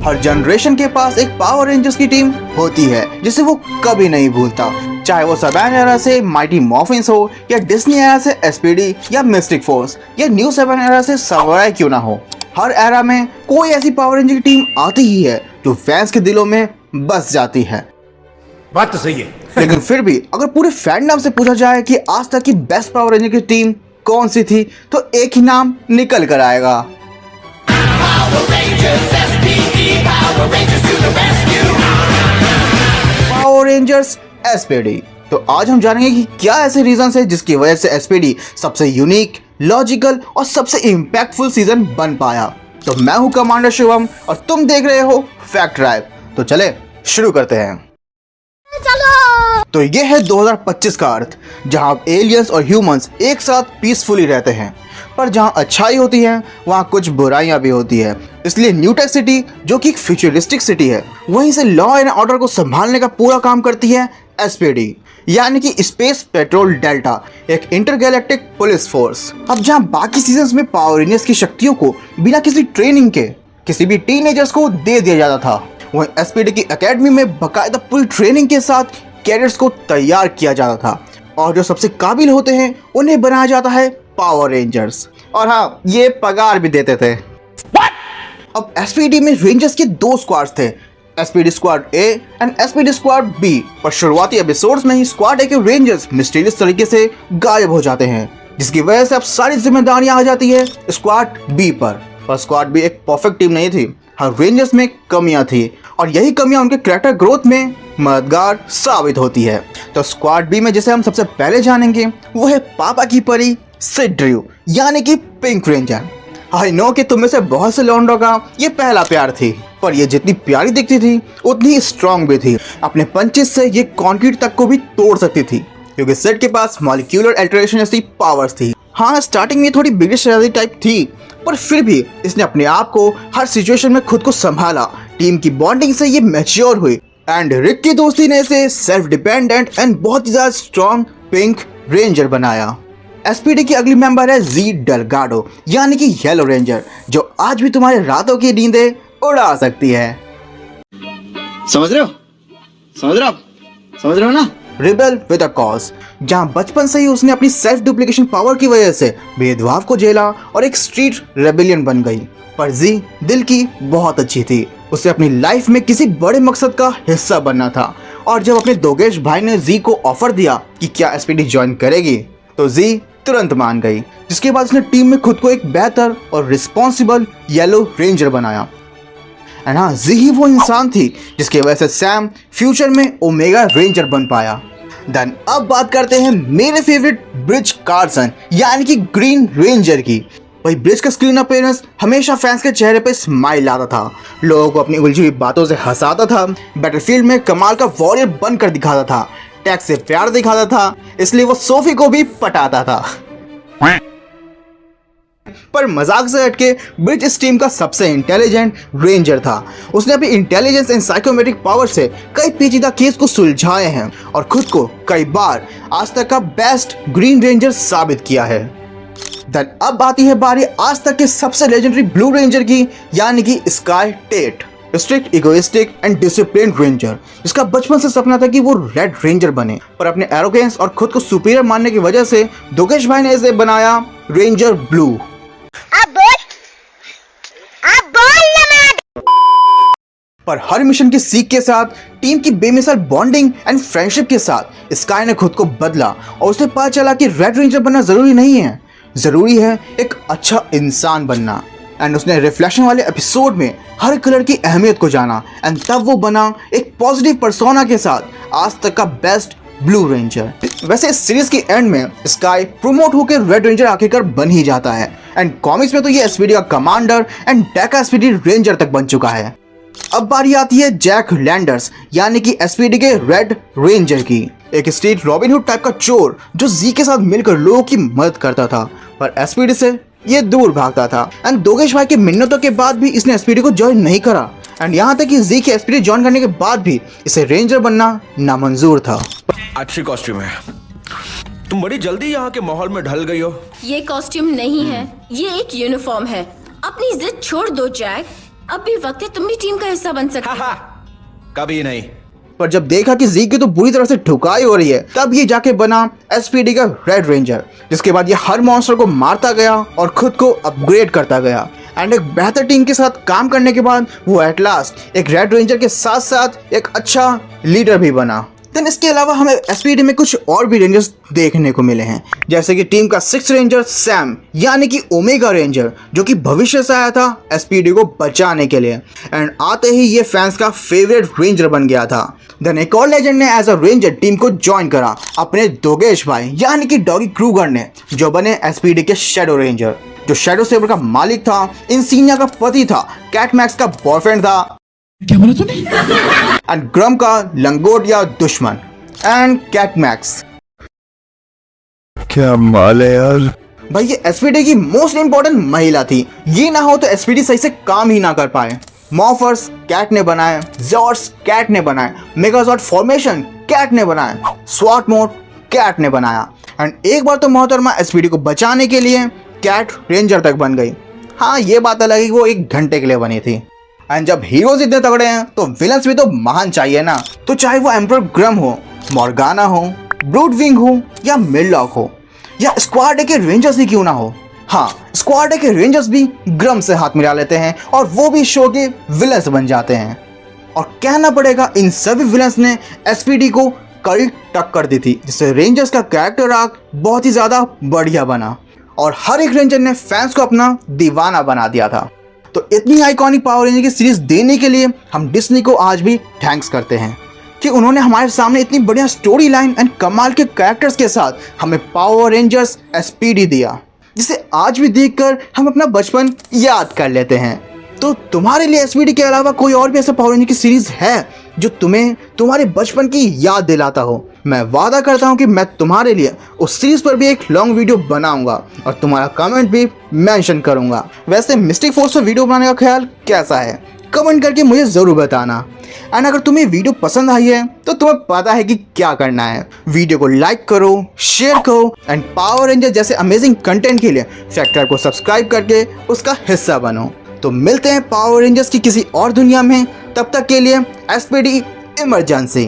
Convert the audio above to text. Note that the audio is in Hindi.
हर जनरेशन के पास एक पावर रेंजर्स की टीम होती है जिसे वो कभी नहीं भूलता, चाहे वो सेवन एरा से माइटी मॉर्फिन्स हो या डिज्नी एरा से एसपीडी या मिस्टिक फोर्स या न्यू सेवन एरा से समुराई क्यों ना हो। हर एरा में कोई ऐसी पावर रेंजर की टीम आती ही है जो फैंस के दिलों में बस जाती है। बात तो सही है लेकिन फिर भी अगर पूरे फैंडम से पूछा जाए कि आज तक की बेस्ट पावर रेंजर की टीम कौन सी थी तो एक ही नाम निकल कर आएगा, पावर रेंजर्स एसपीडी। तो आज हम जानेंगे कि क्या ऐसे रीजन है जिसकी वजह से एसपीडी सबसे यूनिक, लॉजिकल और सबसे इम्पैक्टफुल सीजन बन पाया। तो मैं हूं कमांडर शिवम और तुम देख रहे हो फैक्ट ड्राइव। तो चले शुरू करते हैं। तो ये है 2025 का अर्थ, जहां एलियंस और ह्यूमंस एक साथ पीसफुली रहते हैं, पर जहां अच्छाई होती है वहां कुछ बुराइयां भी होती है। इसलिए न्यूटेक सिटी, जो कि एक फ्यूचरिस्टिक सिटी है, वहीं से लॉ एंड ऑर्डर को संभालने का पूरा काम करती है एसपीडी, यानी कि स्पेस पेट्रोल डेल्टा, एक इंटरगैलेक्टिक पुलिस फोर्स। अब जहां बाकी सीजन्स में पावर रेंजर्स की शक्तियों को बिना किसी ट्रेनिंग के किसी भी टीनेजर्स को दे दिया जाता था, वहीं एसपीडी की एकेडमी में बकायदा पूरी ट्रेनिंग के साथ कैडेट्स को तैयार किया जाता था, और जो सबसे काबिल होते हैं उन्हें बनाया जाता है पावर रेंजर्स। और हाँ, ये पगार भी देते थे। अब एसपीडी में रेंजर्स के दो स्क्वाड्स थे, SPD squad A and SPD squad B. पर शुरुआती एपिसोड्स में ही स्क्वाड ए के रेंजर्स मिस्टीरियस तरीके से गायब हो जाते हैं, जिसकी वजह से अब सारी जिम्मेदारियां आ जाती है स्क्वाड बी पर स्क्वाड बी एक परफेक्ट टीम नहीं थी, हर रेंजर्स में कमियां थी, और यही कमियां उनके कैरेक्टर ग्रोथ में मददगार साबित होती है। तो स्क्वाड बी में जिसे हम सबसे पहले जानेंगे वो है पापा की परी सिड ड्रू, यानी कि पिंक रेंजर। आई नो कि तुम में से बहुत से लौंडों का ये पहला प्यार थी, पर ये जितनी प्यारी दिखती थी उतनी स्ट्रॉन्ग भी थी। अपने पंचेस से ये कंक्रीट तक को भी तोड़ सकती थी, क्योंकि सिड के पास मॉलिक्यूलर अल्टरेशन जैसी पावर्स थी। हाँ, स्टार्टिंग में थोड़ी बिगड़ी शरारती टाइप थी, पर फिर भी इसने अपने आप को हर सिचुएशन में खुद को संभाला। टीम की बॉन्डिंग से ये मैच्योर हुई, एंड रिक की दोस्ती ने इसे सेल्फ डिपेंडेंट एंड बहुत ही ज्यादा स्ट्रॉन्ग पिंक रेंजर बनाया। एसपीडी की अगली मेंबर है जी डेलगाडो, यानी कि येलो रेंजर, जो आज भी तुम्हारे रातों की नींदें उड़ा सकती है। समझ रहे हो? समझ रहे हो ना? रिबेल विद अ कॉज, जहां बचपन से ही उसने अपनी सेल्फ डुप्लीकेशन पावर की वजह से भेदभाव को झेला और एक स्ट्रीट रेबेलियन बन गई। पर जी दिल की बहुत अच्छी थी, उसे अपनी लाइफ में किसी बड़े मकसद का हिस्सा बनना था, और जब अपने दोगेश भाई ने जी को ऑफर दिया कि क्या एसपीडी ज्वाइन करेगी, तो जी तुरंत मान गई, जिसके बाद उसने टीम में खुद को एक बेहतर और रिस्पॉन्सिबल येलो रेंजर बनाया। एंड हाँ, जी ही वो इंसान थी जिसकी वजह से सैम फ्यूचर में ओमेगा रेंजर बन पाया। देन अब बात करते हैं मेरे फेवरेट ब्रिज कार्सन, यानी कि ग्रीन रेंजर की। भाई, ब्रिज का स्क्रीन अपीयरेंस हमेशा फैंस के चेहरे पे स्माइल लाता था, लोगों को अपनी उलझी हुई बातों से हंसाता था, बैटलफील्ड में कमाल का वॉरियर बनकर दिखाता था, टैक्स से प्यार दिखाता था, इसलिए वो सोफी को भी पटाता था। पर मजाक से हटके ब्रिज इस टीम का सबसे इंटेलिजेंट रेंजर था। उसने अपनी इंटेलिजेंस एंड साइकोमेट्रिक पावर से कई पेचीदा केस को सुलझाए हैं और खुद को कई बार आज तक का बेस्ट ग्रीन रेंजर साबित किया है। देन अब आती है बारी आज तक के सबसे लेजेंडरी ब्लू रेंजर की, यानी कि Sky Tate, strict, egoistic and disciplined ranger, जिसका बचपन से सपना था कि वो रेड रेंजर बने, पर अपने एरोगेंस और खुद को सुपीरियर मानने की वजह से दोगेश भाई ने इसे बनाया रेंजर ब्लू। पर हर मिशन की सीख के साथ, टीम की बेमिसाल बॉन्डिंग एंड फ्रेंडशिप के साथ स्काई ने खुद को बदला, और उसे पता चला कि रेड रेंजर बनना जरूरी नहीं है, जरूरी है एक अच्छा इंसान बनना। एंड उसने रिफ्लेक्शन वाले एपिसोड में हर कलर की अहमियत को जाना, एंड तब वो बना एक पॉजिटिव पर्सोना के साथ आज तक का बेस्ट ब्लू रेंजर। वैसे इस सीरीज के एंड में स्काई प्रोमोट होकर रेड रेंजर आखिरकार बन ही जाता है, एंड कॉमिक्स में तो ये एसपीडी का commander and Deka SPD ranger तक बन चुका है। अब बारी आती है जैक लैंडर्स, यानी कि एसपीडी के रेड रेंजर की, एक स्ट्रीट रॉबिन हुड टाइप का चोर जो जी के साथ मिलकर लोगों की मदद करता था, पर एसपीडी से ये दूर भागता था। एंड दोगेश भाई की मिन्नतों के बाद भी इसने एसपीडी को ज्वाइन नहीं करा, एंड यहाँ तक कि जी की एसपीडी ज्वाइन करने के बाद भी इसे रेंजर बनना नामंजूर था। अच्छी कॉस्ट्यूम है, तुम बड़ी जल्दी यहाँ के माहौल में ढल गई हो। ये कॉस्ट्यूम नहीं है, ये एक यूनिफॉर्म है। अपनी जिद छोड़ दो जैक, अब भी वक्त है, तुम भी टीम का हिस्सा बन सकते हो। कभी नहीं। पर जब देखा कि जी की तो बुरी तरह से ठुकाई हो रही है, तब ये जाके बना एसपीडी का रेड रेंजर, जिसके बाद ये हर मॉन्स्टर को मारता गया और खुद को अपग्रेड करता गया। एंड एक बेहतर टीम के साथ काम करने के बाद वो एट लास्ट एक रेड रेंजर के साथ साथ एक अच्छा लीडर भी बना। देन इसके अलावा हमें एसपीडी में कुछ और भी रेंजर्स देखने को मिले हैं, जैसे कि टीम का 6th रेंजर सैम, यानी कि ओमेगा रेंजर, जो कि भविष्य से आया था एसपीडी को बचाने के लिए। एंड आते ही ये फैंस का फेवरेट रेंजर बन गया था। देन एक और लेजेंड ने एज अ रेंजर टीम को ज्वाइन करा, अपने दोगेश भाई यानी कि डॉगी क्रूगर ने, जो बने एसपीडी के शैडो रेंजर, जो शैडो सेबर का मालिक था, इंसिनिया का पति था, कैट मैक्स का बॉयफ्रेंड था, क्या बोला तूने? एंड ग्रम का लंगोटिया दुश्मन, एंड कैट मैक्स। क्या माल है यार। भाई ये एसपीडी की मोस्ट इंपॉर्टेंट महिला थी, ये ना हो तो एसपीडी सही से काम ही ना कर पाए। मॉर्फर्स कैट ने बनाए, जॉर्ड्स कैट ने बनाए, मेगाजॉर्ड फॉर्मेशन कैट ने बनाए, स्वॉट मोड कैट ने बनाया। एंड एक बार तो मोहतरमा एसपीडी को बचाने के लिए कैट रेंजर तक बन गई। हाँ, ये बात अलग है कि वो 1 घंटे के लिए बनी थी। एंड जब हीरोज इतने तगड़े हैं तो विलन्स भी तो महान चाहिए ना। तो चाहे वो एम्परर ग्रम हो, मॉर्गाना हो, ब्रूडविंग हो, या मिडलॉक हो, या स्क्वाड ए के रेंजर्स ही क्यों ना हो। हाँ, स्क्वाड ए के रेंजर्स भी ग्रम से हाथ मिला लेते हैं और वो भी शो के विलन्स बन जाते हैं। और कहना पड़ेगा इन सभी विलन्स ने एसपीडी को कड़ी टक्कर दी थी, जिससे रेंजर्स का कैरेक्टर आर्क बहुत ही ज़्यादा बढ़िया बना और हर एक रेंजर ने फैंस को अपना दीवाना बना दिया था। तो इतनी आइकॉनिक पावर रेंजर की सीरीज देने के लिए हम डिज्नी को आज भी थैंक्स करते हैं कि उन्होंने हमारे सामने इतनी बढ़िया स्टोरी लाइन एंड कमाल के कैरेक्टर्स के साथ हमें पावर रेंजर्स एसपीडी दिया, जिसे आज भी देखकर हम अपना बचपन याद कर लेते हैं। तो तुम्हारे लिए एसपीडी के अलावा कोई और भी ऐसा पावर रेंजर की सीरीज है जो तुम्हें तुम्हारे बचपन की याद दिलाता हो? मैं वादा करता हूं कि मैं तुम्हारे लिए उस सीरीज पर भी एक लॉन्ग वीडियो बनाऊंगा और तुम्हारा कमेंट भी मेंशन करूंगा। वैसे मिस्टिक फोर्स पर वीडियो बनाने का ख्याल कैसा है, कमेंट करके मुझे ज़रूर बताना। एंड अगर तुम्हें वीडियो पसंद आई है तो तुम्हें पता है कि क्या करना है। वीडियो को लाइक करो, शेयर करो एंड पावर रेंजर जैसे अमेजिंग कंटेंट के लिए फैक्टर को सब्सक्राइब करके उसका हिस्सा बनो। तो मिलते हैं पावर रेंजर्स की किसी और दुनिया में, तब तक के लिए एसपीडी इमरजेंसी।